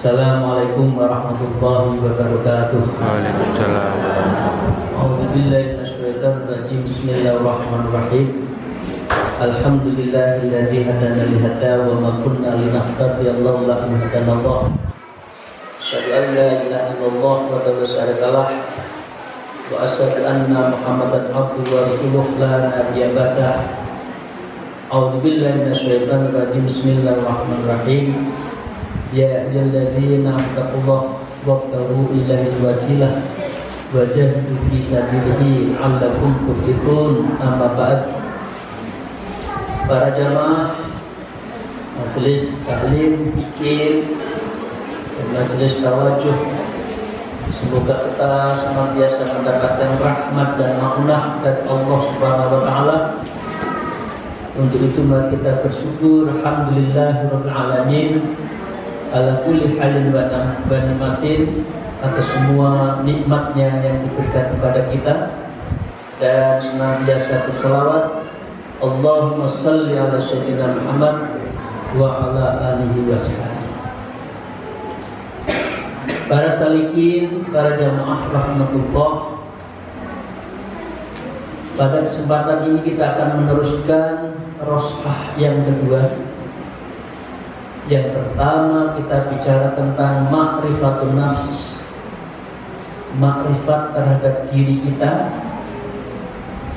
Assalamualaikum warahmatullahi wabarakatuh. Waalaikumsalam. A'udzubillahi minasyaitonir rajim. Bismillahirrahmanirrahim. Alhamdulillahilladzi hadana lihada wa ma kunna linahtadiya laula an hadanallah. Asyhadu an la ilaha illallah wa la syarika lah wa asyhadu anna Muhammadan abduhu wa rasuluh la nabiyya ba'dah. A'udzubillahi minasyaitonir rajim. Bismillahirrahmanirrahim. Ya ayyuhalladzina amanu wabtaghu ilaihil wasilah wajahdu fi sabilihi la'allakum tuflihun. Amma ba'd. Para jamaah majelis taklim, fikih, dan majelis tawajuh, semoga kita senantiasa mendapatkan rahmat dan maghfirah dari Allah Subhanahu wa taala. Untuk itu mari kita bersyukur, alhamdulillahirabbil alamin, ala kulli halin wa nikmatin, atas semua nikmatnya yang diberikan kepada kita, dan senantiasa berselawat Allahumma salli ala sayyidina Muhammad wa ala alihi wa sahbihi. Para salikin, para jamaah rahmatullah, pada kesempatan ini kita akan meneruskan rosah yang kedua. Yang pertama kita bicara tentang ma'rifatun nafs, makrifat terhadap diri kita.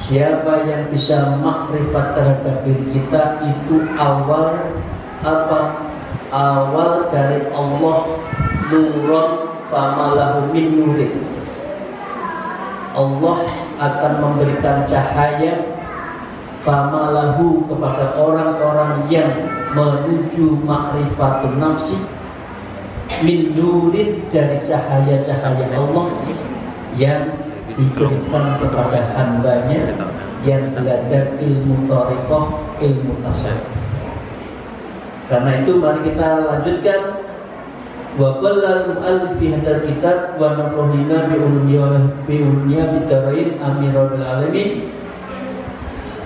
Siapa yang bisa makrifat terhadap diri kita itu awal apa? Awal dari Allah, nurun famalahu min nurin. Allah akan memberikan cahaya famalahu kepada orang-orang yang menuju ma'rifatun nafsi min nurin, dari cahaya-cahaya Allah yang diberikan kepada hambanya yang belajar ilmu thariqah, ilmu tasawuf. Karena itu mari kita lanjutkan. Wa qala al-mu'allif fi hadzal kitab wa nafrahina bi ulumnya bidarain amirul alamin.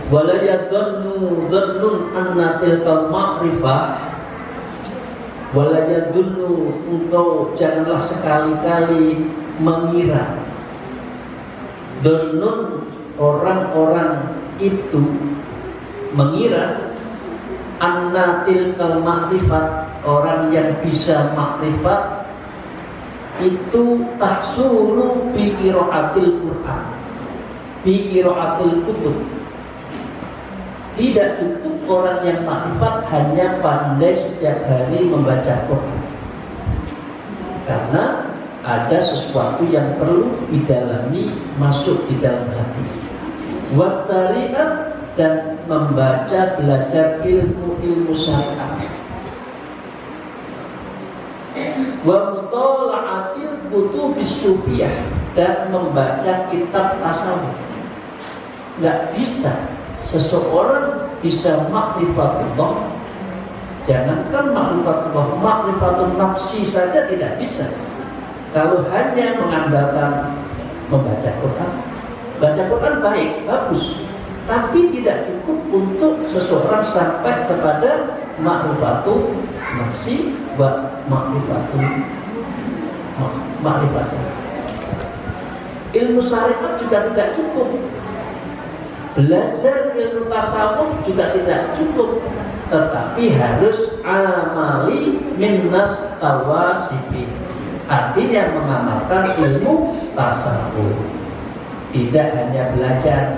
Wala yadhunnu dhannun anna tilkal ma'rifah, wala yadhunnu, engkau janganlah sekali-kali mengira, dhannun, orang-orang itu mengira, anna tilkal ma'rifat, orang yang bisa makrifat itu tahsulu bi qiraatil Qur'an, bi qiraatil kutub. Tidak cukup orang yang makrifat hanya pandai setiap hari membaca Quran, karena ada sesuatu yang perlu didalami, masuk di dalam hati. Wasariat, dan membaca, belajar ilmu-ilmu syariat. Wa mutola'atil kutubis sufiyah, dan membaca kitab tasawuf. Nggak bisa seseorang bisa makrifatullah, jangankan makrifatullah, makrifatun nafsi saja tidak bisa kalau hanya mengandalkan membaca Quran. Baca Quran baik, bagus, tapi tidak cukup untuk seseorang sampai kepada makrifatun nafsi wa makrifatun. Ilmu syariat juga tidak cukup. Belajar ilmu tasawuf juga tidak cukup, tetapi harus amali minnas tawasifi, artinya mengamalkan ilmu tasawuf. Tidak hanya belajar.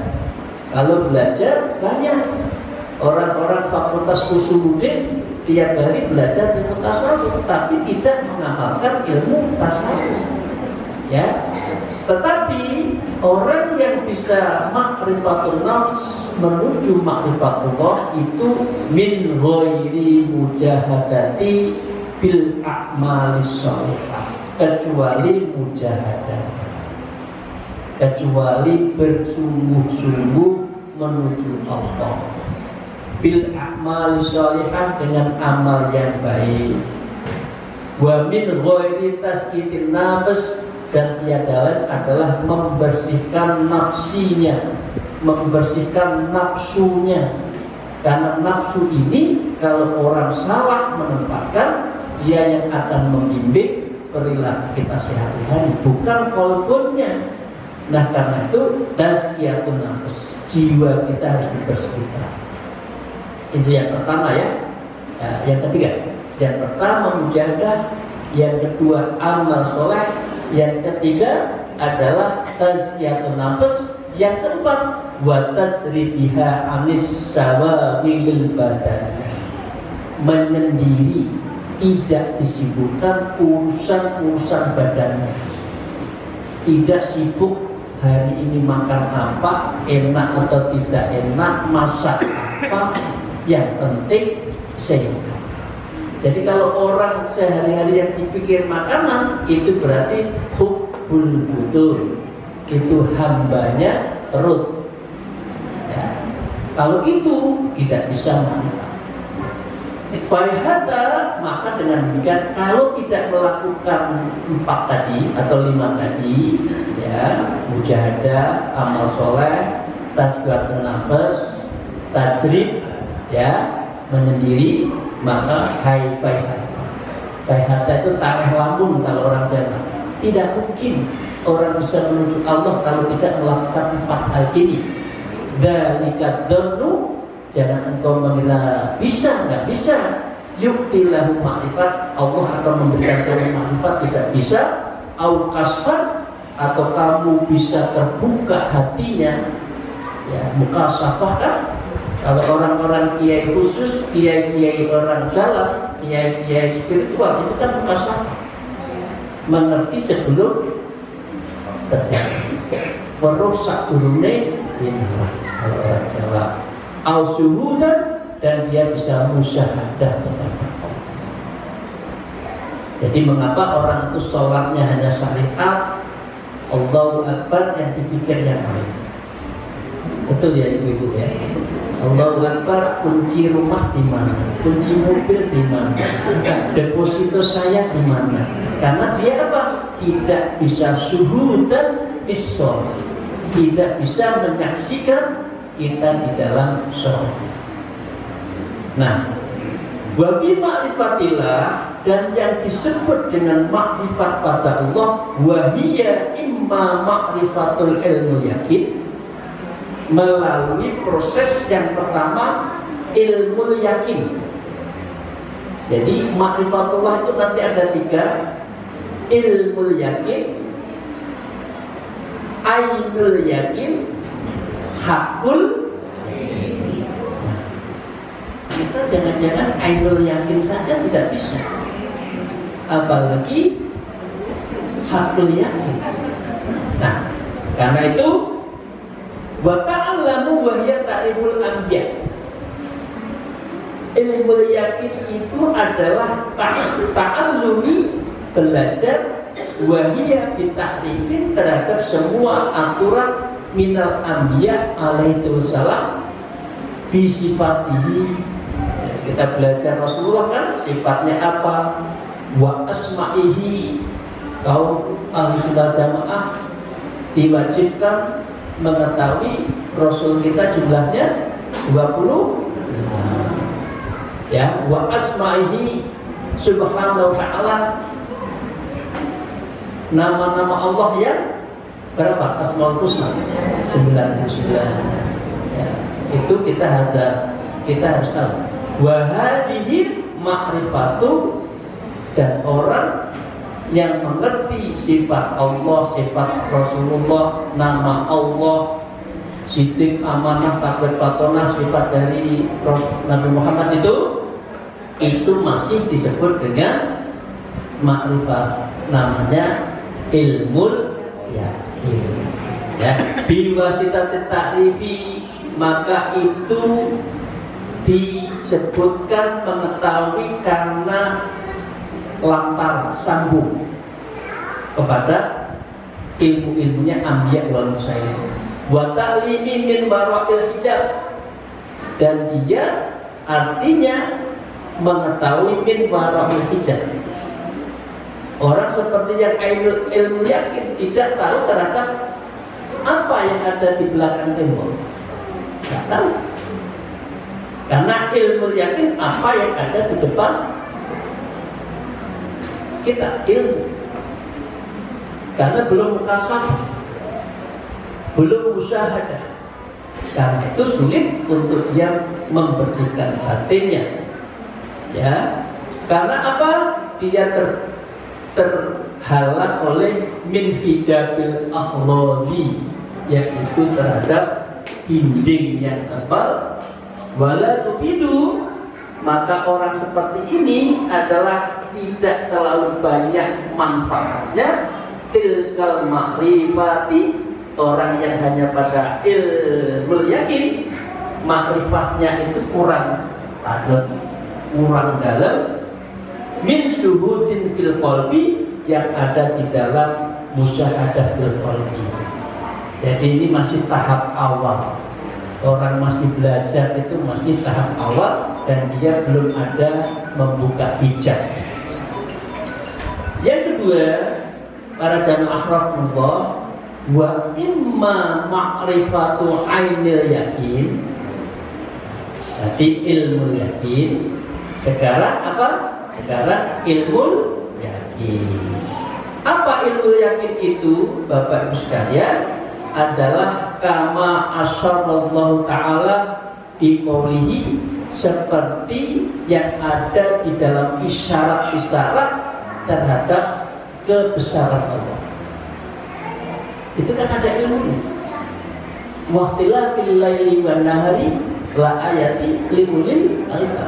Kalau belajar banyak orang-orang fakultas usuluddin tiap hari belajar ilmu tasawuf, tapi tidak mengamalkan ilmu tasawuf. Ya, tetapi orang yang bisa makrifatun nafs menuju makrifatullah itu min ghairi mujahadati bil a'malis shalihah, kecuali mujahadah. kecuali bersungguh-sungguh menuju Allah bil a'mal sholihah, dengan amal yang baik. Wa min ghairi tasqitin nafs, dan tiada lain adalah membersihkan nafsinya, membersihkan nafsunya. Karena nafsu ini kalau orang salah menempatkan, dia yang akan membimbing perilaku kita sehari-hari, bukan kolbunnya. Nah karena itu tazkiyatun nafs, jiwa kita harus dibersihkan. Itu yang pertama ya. Nah, yang ketiga, yang pertama mujahadah, yang kedua amal soleh, yang ketiga adalah tazkiyatun nafs, yang keempat wa tasrifiha anis sawa'il badan, menyendiri, tidak disibukkan urusan-urusan badannya, tidak sibuk hari ini makan apa, enak atau tidak enak, masak apa, yang penting sehat. Jadi kalau orang sehari-hari yang dipikir makanan, itu berarti hubbul butur, itu hambanya perut ya. Kalau itu tidak bisa manfaat farihata, maka dengan demikian kalau tidak melakukan 4 tadi atau 5 tadi ya, mujahadah, amal soleh, tazkiyatun nafs, tajrid ya, menyendiri, maka faihata itu tareh lambung kalau orang Jawa. Tidak mungkin orang bisa menuju Allah kalau tidak melakukan 4 hal ini. Dzalika dzannu, jangan engkau mengira bisa, nggak bisa. Yuktillahu ma'rifat, Allah akan memberikan kamu ma'rifat, tidak bisa. Au kasfan, atau kamu bisa terbuka hatinya ya, mukasafah kan. Kalau orang-orang kiai khusus, kiai-kiai orang jalan, kiai-kiai spiritual, itu kan mukasafah, mengerti sebelum terjadi. Merusak urune kalau orang Jawa. Ausuhudan, dan dia bisa musyahadah kepada Allah. Jadi mengapa orang itu sholatnya hanya syariat, Allahu Akbar yang dipikir yang lain. Betul ya ibu-ibu ya. Allahu Akbar, kunci rumah di mana? Kunci mobil di mana? Deposito saya di mana? Karena dia apa? Tidak bisa syuhudan fis-shalah, tidak bisa menyaksikan kita di dalam sholat. Nah, wa fi ma'rifatillah, dan yang disebut dengan makrifat pada Allah, wa hiya imma ma'rifatul ilmu yakin, melalui proses yang pertama ilmu yakin. Jadi ma'rifatullah itu nanti ada 3: ilmu yakin, ainul yakin, hakul. Kita jangan-jangan ainul yakin saja tidak bisa, apalagi hakul yakin. Nah, karena itu wa ta'allamu wa hiya ta'riful anbiya. Ilmu yakin itu adalah ta'allumi, belajar, wa hiya bita'rifin, terhadap semua aturan minal anbiya alaihi wassalam bisifatihi. Kita belajar Rasulullah kan sifatnya apa, wa asma'ihi. Kaum Ahlussunnah Jamaah diwajibkan mengetahui Rasul kita jumlahnya 20 ya, wa asma'ihi subhanahu wa ta'ala, nama-nama Allah yang berapa? Asmaul Husna 99 ya, itu kita harus tahu. Wa hadhihi ma'rifatu, dan orang yang mengerti sifat Allah, sifat Rasulullah, nama Allah, siddiq, amanah, takbir, fatonah, sifat dari Nabi Muhammad itu masih disebut dengan makrifat, namanya ilmul yakin ya. Biwasitatit ta'rifi, maka itu disebutkan mengetahui karena lantar sambung kepada ilmu-ilmunya anbiya wal mursalin. Wa ta'limi min wara'il hijab, dan dia artinya mengetahui min wara'il hijab. Orang seperti yang ilmu yakin tidak tahu terhadap apa yang ada di belakang tembok. Tidak tahu. Karena ilmu yakin apa yang ada di depan kita, ilmu. Karena belum mukasafah, belum musyahadah. Karena itu sulit untuk dia membersihkan hatinya. Ya, karena apa? Dia terhalang oleh min hijabil akhlaqi, yaitu terhadap dinding yang tebal. Wala tufidu, maka orang seperti ini adalah tidak terlalu banyak manfaatnya. Tilkal ma'rifati, orang yang hanya pada ilmu yakin, ma'rifatnya itu kurang dalam. Min syuhudin fil qalbi, yang ada di dalam musyahadah fil qalbi. Jadi ini masih tahap awal. Orang masih belajar itu masih tahap awal, dan dia belum ada membuka hijab. Yang kedua, para jamaah rahmatullah, wa imma ma'rifatu ainil yakin. Jadi ilmu yakin. Sekarang apa? Sekarang ilmu yakin. Apa ilmu yakin itu, Bapak Ibu sekalian? Adalah kama asyarallahu ta'ala biqaulihi, seperti yang ada di dalam isyarat-isyarat terhadap kebesaran Allah. Itu kan ada ilmunya. Waqtilafil laili wan nahari la ayati liulil albab.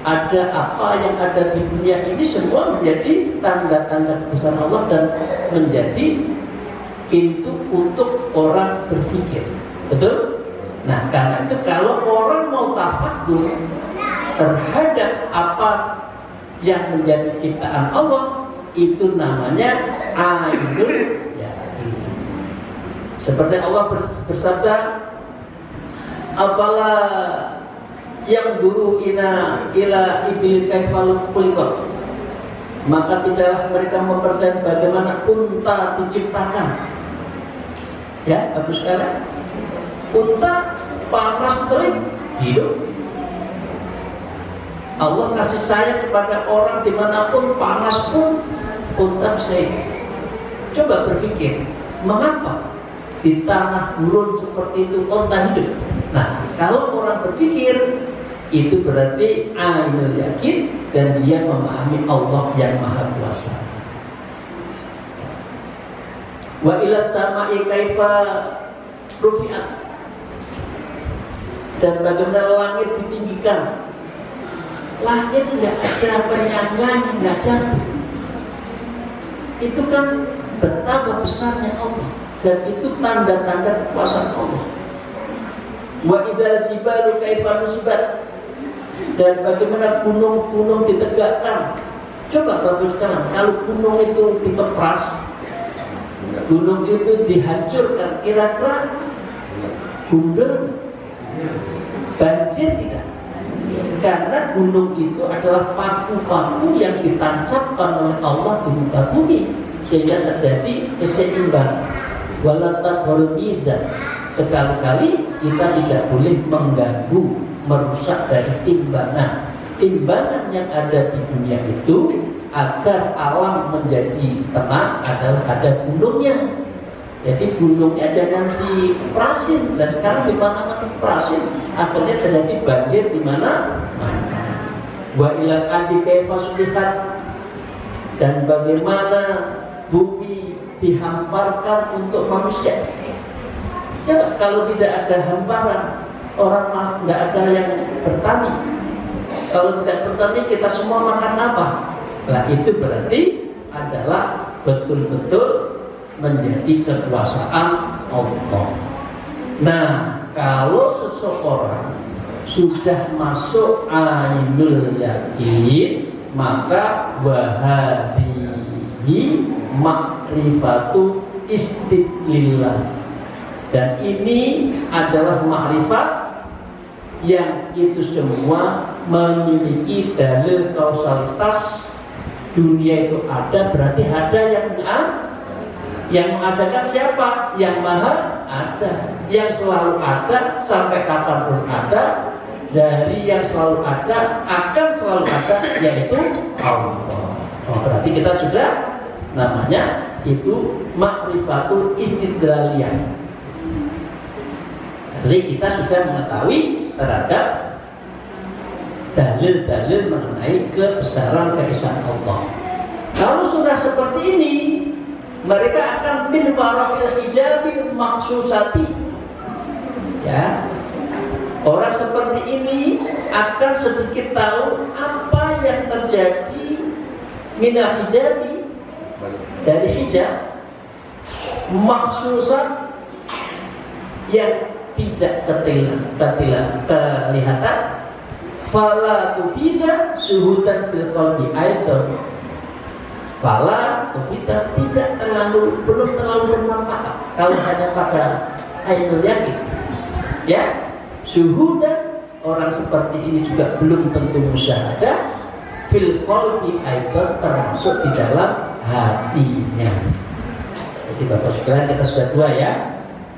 Ada apa yang ada di dunia ini semua menjadi tanda-tanda kebesaran Allah dan menjadi pintu untuk orang berpikir. Betul? Nah, karena itu kalau orang mau tafakur terhadap apa yang menjadi ciptaan Allah, itu namanya ainul yakin. Seperti Allah bersabda, afala yang guru ila ibil kaifal khuliqat, maka tidaklah mereka memperhatikan bagaimana unta diciptakan. Ya, bagus sekali. Unta panas terik, hidup. Allah kasih sayang kepada orang dimanapun, panas pun unta bisa hidup. Coba berpikir, mengapa di tanah gurun seperti itu unta hidup? Nah, kalau orang berpikir, itu berarti ainul yakin, dan dia memahami Allah yang Maha Kuasa. Wa ila sama'i kaifa rufi'at, dan bagaimana langit ditinggikan. Langit tidak ada penyangganya, nggak jatuh. Itu kan betapa besarnya Allah, dan itu tanda-tanda kekuasaan Allah. Wa idal jibalu kaifa nusibat, dan bagaimana gunung-gunung ditegakkan. Coba bapak sekarang, kalau gunung itu dipepras, gunung itu dihancurkan, kira-kira gundul, banjir tidak? Karena gunung itu adalah paku-paku yang ditancapkan oleh Allah di muka bumi, sehingga terjadi keseimbangan. Walatat mizan, sekali-kali kita tidak boleh mengganggu, merusak dari timbangan yang ada di dunia itu. Agar alam menjadi tenang adalah ada gunungnya. Jadi gunungnya jangan diperasin. Dan sekarang di mana-mana diperasin, akhirnya terjadi banjir di mana-mana. Wa ilal ardi kaifa sulihat, dan bagaimana bumi dihamparkan untuk manusia. Coba kalau tidak ada hamparan, orang nggak ada yang bertani. Kalau tidak bertani, kita semua makan apa? Nah, itu berarti adalah betul-betul menjadi kekuasaan Allah. Nah, kalau seseorang sudah masuk ainul yakin, maka wahadihi makrifatu istidlillah. Dan ini adalah ma'rifat yang itu semua memiliki dalil kausalitas. Dunia itu ada, berarti ada yang mengadakan siapa? Yang maha ada, yang selalu ada sampai kapanpun ada, dari yang selalu ada akan selalu ada, yaitu Allah. Berarti kita sudah namanya itu ma'rifatul istidlaliyah. Jadi kita sudah mengetahui terhadap dalil-dalil mengenai kebesaran keesaan Allah. Kalau sudah seperti ini, mereka akan min wara'il hijabil maksusati. Ya, orang seperti ini akan sedikit tahu apa yang terjadi minal hijabi, dari hijab maksusat yang tidak terlihatan. Fala tufida suhudan fil qalbi aidan. Fala tufida belum terlalu bermanfaat kalau hanya pada ainul yakin. Ya, suhudan orang seperti ini juga belum tentu musyahadah fil qalbi aidan, termasuk di dalam hatinya. Jadi Bapak sekalian, kita sudah dua ya.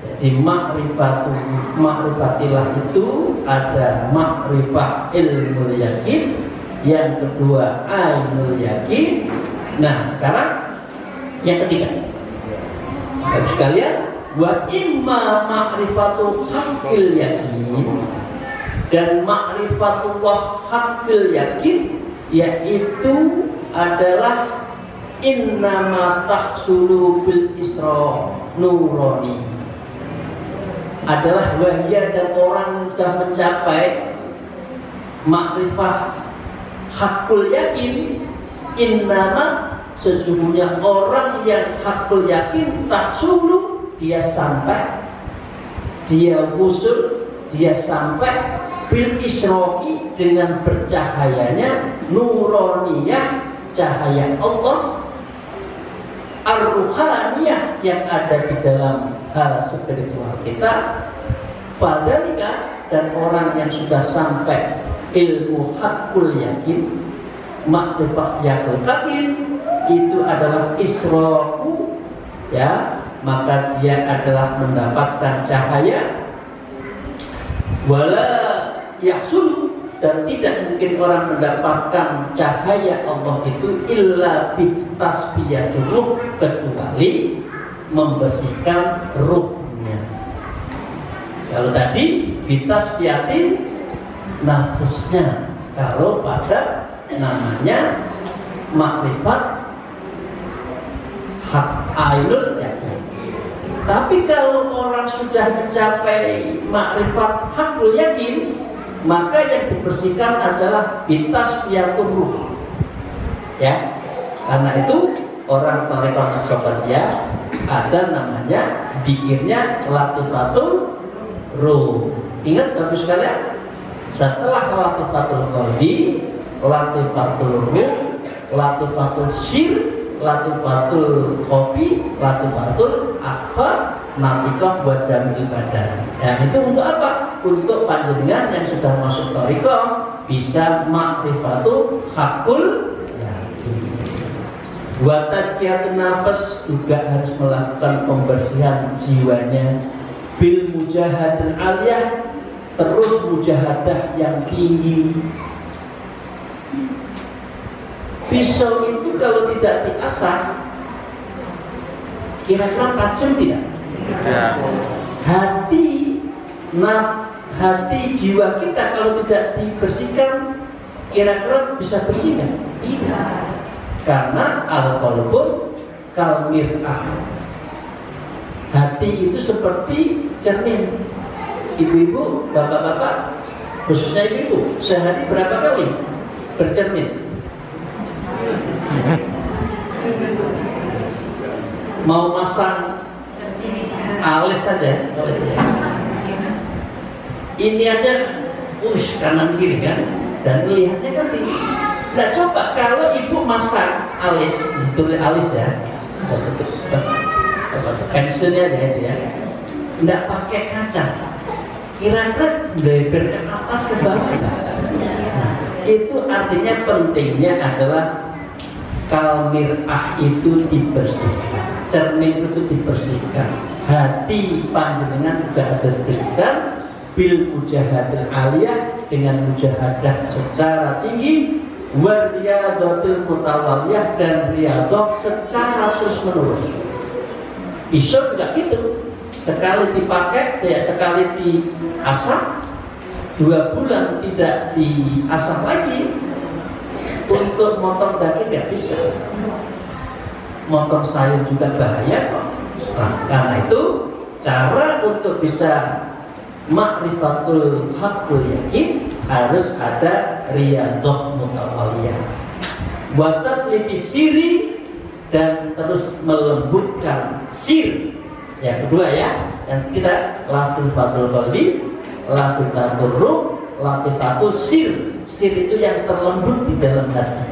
Jadi ma'rifatillah itu ada ma'rifat ilmu yakin, yang kedua ainul yakin. Nah, sekarang yang ketiga, Bapak sekalian, wa imma ma'rifatul haqqil yakin, dan ma'rifatullah haqqil yakin, yaitu adalah innama tahsulu bil isra nurani, adalah wahya dan orang yang sudah mencapai makrifat hakul yakin. Innama, sesungguhnya orang yang hakul yakin, tahsulu, dia sampai, dia wusul, dia sampai bil isroki, dengan bercahayanya nuroniyah, cahaya Allah, ar-ruhaniyah, yang ada di dalam hal spiritual kita. Fadalika, dan orang yang sudah sampai ilmu hakul yakin, makrifat yakin, itu adalah isroku, ya, maka dia adalah mendapatkan cahaya. Wala yahsul, dan tidak mungkin orang mendapatkan cahaya Allah itu illa bitasfiyatul ruh, kecuali membersihkan ruhnya. Kalau tadi bitasfiyatin nafasnya, kalau pada namanya makrifat hak ainul yakin. Tapi kalau orang sudah mencapai makrifat hakul yakin, maka yang dibersihkan adalah bitasfiyatul ruh. Ya, karena itu orang tarekat Naqsyabandiyah ada namanya zikirnya latifatul ruh. Ingat Bapak sekalian, setelah latifatul qalbi, latifatul ruh, latifatul sir, latifatul khofi, latifatul akhfar, natikah buat jamil badan. Dan itu untuk apa? Untuk panjenengan yang sudah masuk tarekat bisa makrifatul hakul yakin. Buat tazkiyatun nafas juga harus melakukan pembersihan jiwanya bil mujahadil aliyah, terus mujahadah yang tinggi. Pisau itu kalau tidak diasah, kira-kira tajam tidak? Tidak. Hati jiwa kita kalau tidak dibersihkan, kira-kira bisa bersih kan? Tidak. Karena al-qalbu kal mir'ah. Hati itu seperti cermin. Ibu-ibu, bapak-bapak, khususnya ibu-ibu, sehari berapa kali bercermin? Mau masang alis saja, ini aja, kanan kiri kan, dan lihatnya kan tinggi. Nah coba kalau ibu masang alis, betul alis ya, pensilnya ya, nggak pakai kaca, kira-kira lebar ke atas ke bawah. Nah, itu artinya pentingnya adalah kalmirah itu dibersihkan, cermin itu dibersihkan, hati panjenengan juga harus dibersihkan bil mujahadatil aliyah, dengan mujahadah secara tinggi, wa riyadatil mutawaliyah, dan riyadah secara terus menerus. Iso juga gitu, sekali dipakai ya sekali diasah, 2 bulan tidak diasah lagi. Untuk motong daging nggak bisa, motong sayur juga bahaya kok. Nah, karena itu cara untuk bisa ma'rifatul haqqul yakin harus ada riyadhah mutawaliyah, buatan siri, dan terus melembutkan sir. Yang kedua ya, yang kita latifatul qalbi, latifatul ruh, latifatul sir. Sir itu yang terlembut di dalam hati.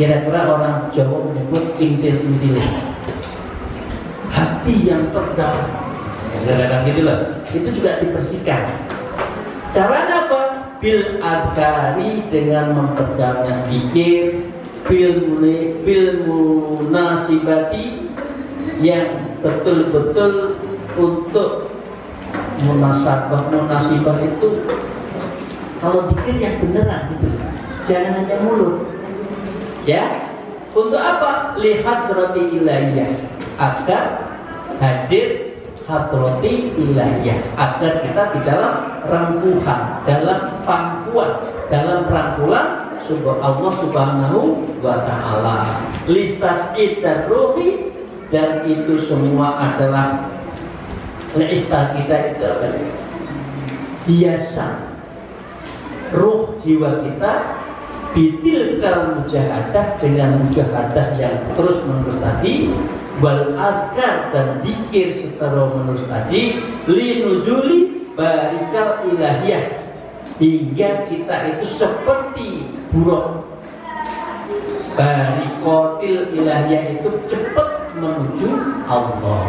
Kira-kira orang Jawa menyebut intil-intil, hati yang terdalam. Kira-kira gitu loh. Itu juga dibersihkan. Caranya apa? Bil adhari, dengan memperjalankan pikir, bil munasibati, yang betul-betul untuk munasibah itu kalau pikir yang beneran gitu, jangan hanya mulut. Ya, untuk apa? Lihat berarti ilahiyah, agar hadir hadrati ilahiyah, agar kita di dalam rangkuhan, dalam pangkuan, dalam rangkulan Allah Subhanahu wa ta'ala. Listas dan ruhi, dan itu semua adalah lista kita itu biasa ruh jiwa kita bitilkal mujahadah, dengan mujahadah yang terus menerus tadi, wal adkar, dan zikir secara menerus tadi, linuzuli barikal ilahiyah, hingga kita itu seperti buruk barikotil ilahiyah itu cepat menuju Allah,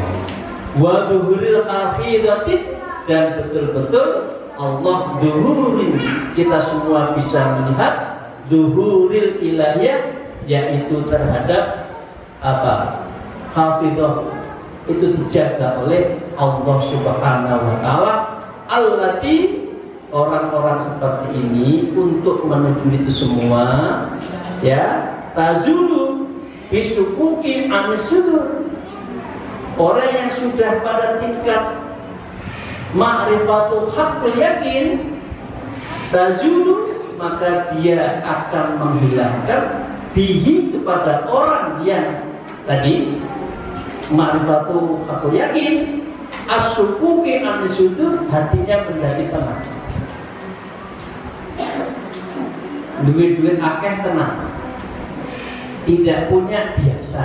wa duhuril akhiratin, dan betul-betul Allah duhurin, kita semua bisa melihat duhuril ilahiyah, yaitu terhadap apa? Hafidhah, itu dijaga oleh Allah Subhanahu wa ta'ala. Allati, orang-orang seperti ini untuk menuju itu semua ya, tajulu bisukuki anisudur, orang yang sudah pada tingkat ma'rifatul haqqul yakin, tajulu, maka dia akan menghilangkan bihi, kepada orang yang tadi ma'rifatul haqqul yakin, as-sukuki anisudur, hatinya menjadi tenang. Duit-duit akeh tenang, tidak punya biasa,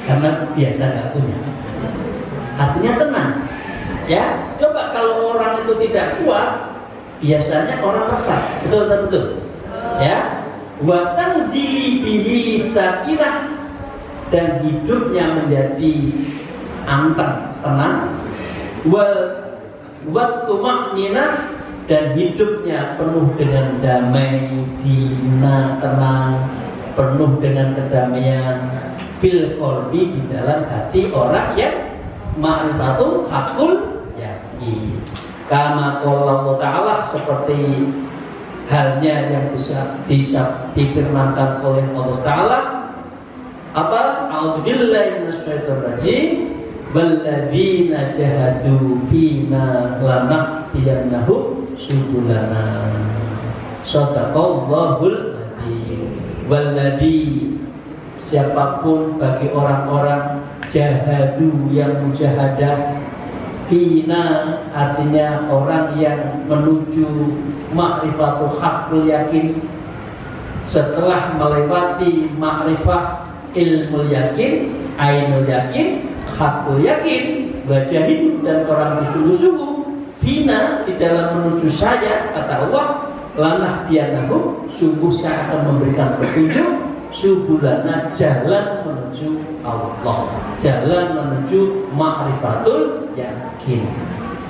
karena biasa nggak punya, artinya tenang. Ya, coba kalau orang itu tidak kuat, biasanya orang resah, betul. Ya, wa tanzili bihi sakinah, dan hidupnya menjadi anteng, tenang. Wa tumakninah, dan hidupnya penuh dengan damai, dina, tenang, penuh dengan kedamaian fil qalbi, di dalam hati orang yang ma'rifatul haqqul yakin. Kama qala Allah Ta'ala, seperti halnya yang bisa difirmankan oleh Allah Ta'ala, apa? A'udzubillahi minasyaitonir rajim, walladzina jahadu fina lanahdiyannahum subulana. Shadaqallahul adzim. Walladzi, siapapun bagi orang-orang jahadu, yang mujahadah, fina, artinya orang yang menuju ma'rifatul haqqul yakin, setelah melewati ma'rifah ilmu yakin, ainul yakin, haqqul yakin, wajahidu, dan orang bersungguh-sungguh fina, di dalam menuju saya, kata Allah, lanah dianahu, sungguh saya akan memberikan petunjuk subulana, jalan menuju Allah, jalan menuju ma'rifatul yakin.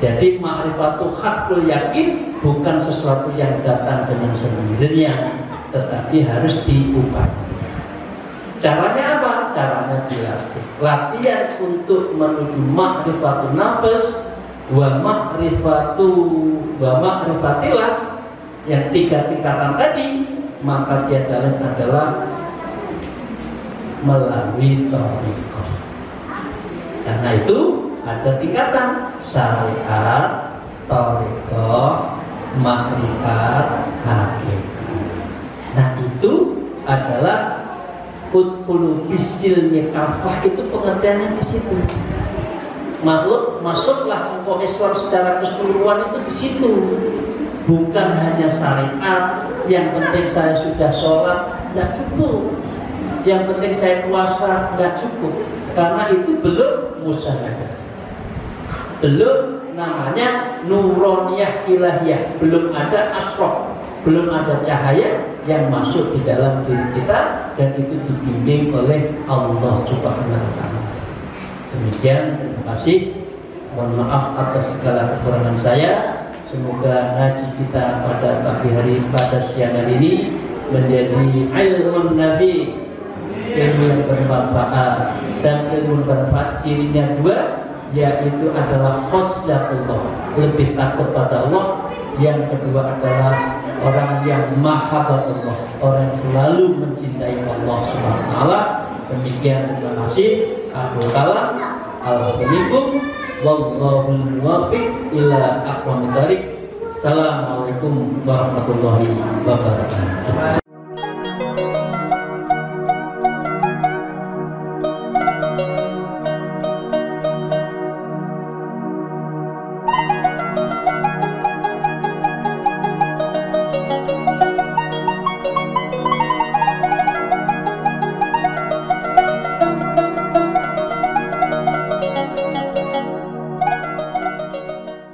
Jadi ma'rifatul haqqul yakin bukan sesuatu yang datang dengan sendirinya, tetapi harus diupayakan. Caranya apa? Caranya dilatih. Latihan untuk menuju ma'rifatul nafs wa ma'rifatillah, yang 3 tingkatan tadi, maka dia adalah melalui thariqah. Karena itu ada tingkatan syariat, thariqah, makrifat, hakikat. Nah itu adalah udkhulu bisilmi kafah, itu pengertiannya di situ. Masuklah engkau Islam secara keseluruhan itu di situ. Bukan hanya syariat, yang penting saya sudah sholat, tidak cukup. Yang penting saya puasa, tidak cukup. Karena itu belum musyahadah, belum namanya nuroniyah ilahiyah, belum ada asrof, belum ada cahaya yang masuk di dalam diri kita, dan itu dibimbing oleh Allah Subhanahu wa Ta'ala. Demikian, terima kasih. Mohon maaf atas segala kekurangan saya. Semoga ngaji kita pada pagi hari, pada siang hari ini menjadi ilmu nabi, ilmu yang bermanfaat. Dan ilmu bermanfaat cirinya 2, yaitu adalah khasyatullah, lebih takut pada Allah. Yang kedua adalah orang yang mahabbatullah, orang yang selalu mencintai Allah Subhanahu wa Ta'ala. Demikian, terima kasih. Aku kalam. Alhamdulillah. Wallahul muwaffiq ila aqwamit thariq. Assalamualaikum warahmatullahi wabarakatuh.